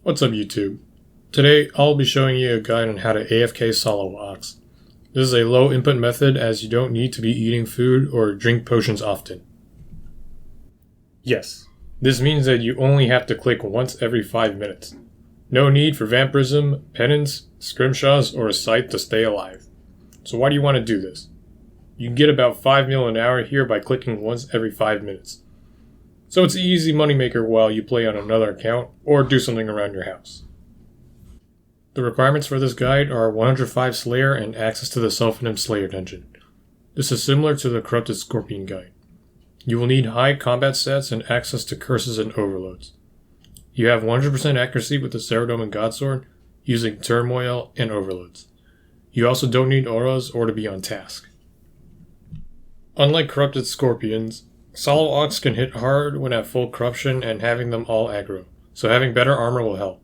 What's up YouTube? Today I'll be showing you a guide on how to AFK Salawa Akhs. This is a low input method as you don't need to be eating food or drink potions often. Yes, this means that you only have to click once every 5 minutes. No need for vampirism, penance, scrimshaws, or a scythe to stay alive. So why do you want to do this? You can get about 5 mil an hour here by clicking once every 5 minutes. So it's an easy moneymaker while you play on another account or do something around your house. The requirements for this guide are 105 Slayer and access to the Sophanem Slayer dungeon. This is similar to the Corrupted Scorpion guide. You will need high combat stats and access to curses and overloads. You have 100% accuracy with the Seradomin and Godsword using turmoil and overloads. You also don't need auras or to be on task. Unlike Corrupted Scorpions, Salawa Akhs can hit hard when at full corruption and having them all aggro, so having better armor will help.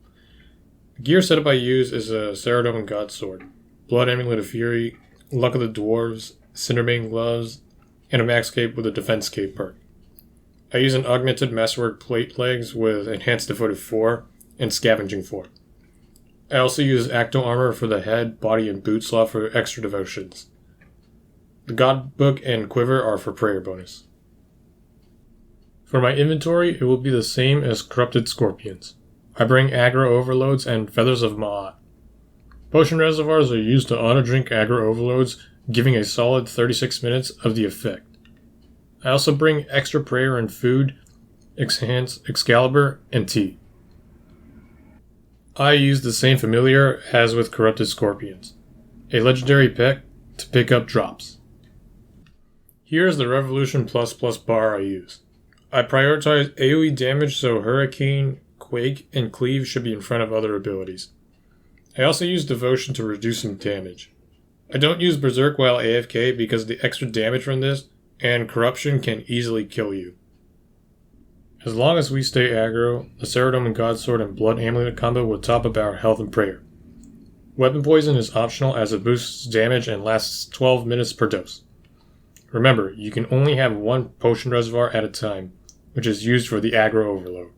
The gear setup I use is a Seradomin Godsword, Blood Amulet of Fury, Luck of the Dwarves, Cinderbane Gloves, and a max cape with a defense cape perk. I use an augmented Masterwork plate legs with Enhanced Devoted 4 and Scavenging 4. I also use Acto Armor for the head, body, and boot slot for extra devotions. The God Book and Quiver are for prayer bonus. For my inventory, it will be the same as Corrupted Scorpions. I bring aggro overloads and Feathers of Ma'at. Potion reservoirs are used to auto-drink aggro overloads, giving a solid 36 minutes of the effect. I also bring extra prayer and food, Enhanced Excalibur, and tea. I use the same familiar as with Corrupted Scorpions, a legendary pet to pick up drops. Here's the Revolution++ bar I use. I prioritize AoE damage, so Hurricane, Quake, and Cleave should be in front of other abilities. I also use Devotion to reduce some damage. I don't use Berserk while AFK because the extra damage from this and Corruption can easily kill you. As long as we stay aggro, the Seradomin Godsword and Blood Amulet combo will top up our health and prayer. Weapon Poison is optional as it boosts damage and lasts 12 minutes per dose. Remember, you can only have one potion reservoir at a time, which is used for the aggro overload.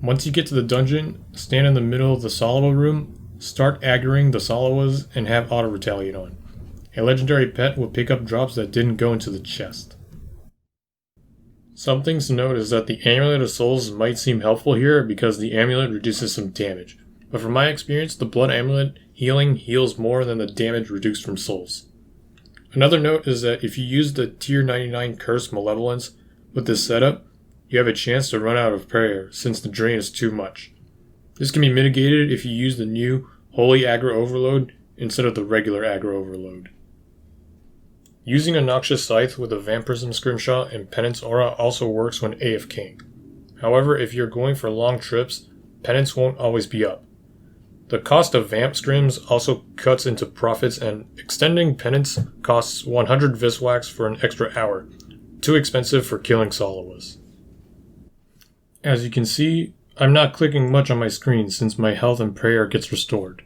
Once you get to the dungeon, stand in the middle of the Salawa room, start aggroing the Salawas, and have auto retaliate on. A legendary pet will pick up drops that didn't go into the chest. Some things to note is that the Amulet of Souls might seem helpful here because the amulet reduces some damage, but from my experience, the Blood Amulet healing heals more than the damage reduced from souls. Another note is that if you use the tier 99 curse Malevolence with this setup, you have a chance to run out of prayer since the drain is too much. This can be mitigated if you use the new Holy Aggro Overload instead of the regular Aggro Overload. Using a Noxious Scythe with a Vampirism Scrimshaw and Penance Aura also works when AFKing. However, if you're going for long trips, Penance won't always be up. The cost of Vamp Scrims also cuts into profits, and extending Penance costs 100 Viswax for an extra hour, too expensive for killing Salawas. As you can see, I'm not clicking much on my screen since my health and prayer gets restored.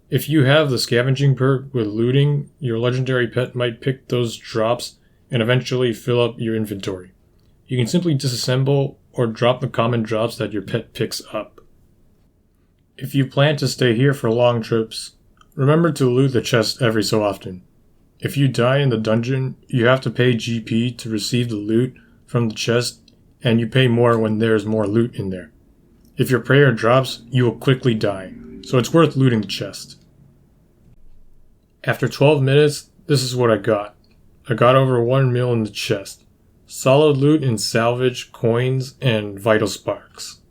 If you have the Scavenging perk with looting, your legendary pet might pick those drops and eventually fill up your inventory. You can simply disassemble or drop the common drops that your pet picks up. If you plan to stay here for long trips, remember to loot the chest every so often. If you die in the dungeon, you have to pay GP to receive the loot from the chest, and you pay more when there's more loot in there. If your prayer drops, you will quickly die, so it's worth looting the chest. After 12 minutes, this is what I got. I got over 1 mil in the chest. Solid loot in salvage, coins, and vital sparks.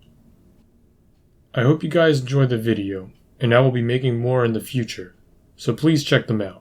I hope you guys enjoyed the video, and I will be making more in the future, so please check them out.